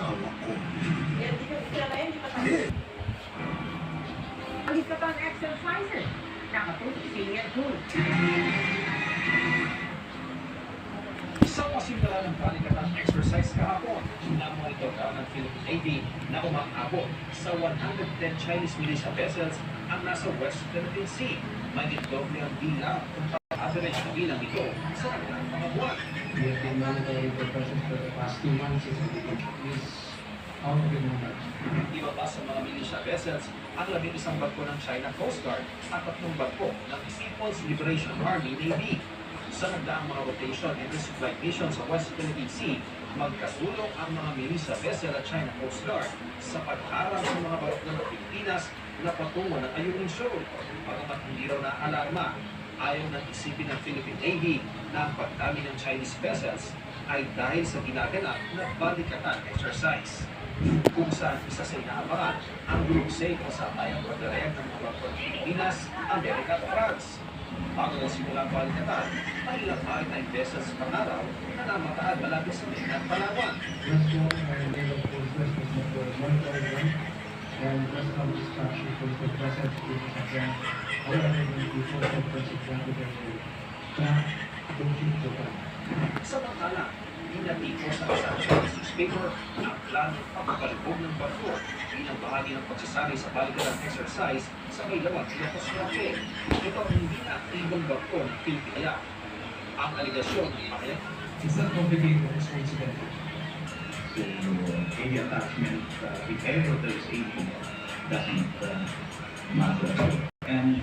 asawa ko. Yan, di ka yan, di pa tayo. Eh, Ang isa pang exercises. Nakatulog, senior tool. Isang masimula ng balikatang exercise kahapon na monitor ng Philippine Navy na umaabot sa 110 Chinese militia vessels ang nasa West Philippine Sea. May doble ang bilang kung average na bilang ito sa kanilang mga buwan. We have been monitoring the presence for the past 2 months since the is out of the number. Iba pa sa mga militia vessels ang 11 barko ng China Coast Guard at 3 barko ng People's Liberation Army Navy. Sa nagdaang mga rotation and resupply mission sa West Philippine Sea, magkatulong ang mga militia vessel at China Coast Guard sa pagharang sa mga barko ng Pilipinas na patungo ng Ayungin Shoal. Pagamat hindi raw na-alarma, ayaw nang isipin ng Philippine Navy na ang pagdami ng Chinese vessels ay dahil sa ginaganap na balikatan exercise. Kung saan isa sa inaabangan ang Group C sa bayang pagdarayag ng mga barko ng Pilipinas, Amerika at France. Bago na simula ang balikatan, may ilang maritime vessels pangaraw na namataan malapit sa Mainland Palawan. Just one and naval forces was for monitoring and rest of distraction for the present in Japan. However, the force of President President Trump don't Japan. Samantala, inatiko sa isang Chinese newspaper ang plano pagpapalubog ng barko bilang bahagi ng pagsasali sa balikatan exercise sa may lawag ng Costa. Ito ang hindi na aktibong barko ng Pilipinaya. Ang aligasyon ay It's not complicated responsibility. So, Navy attachment, if ever there is anything doesn't matter. And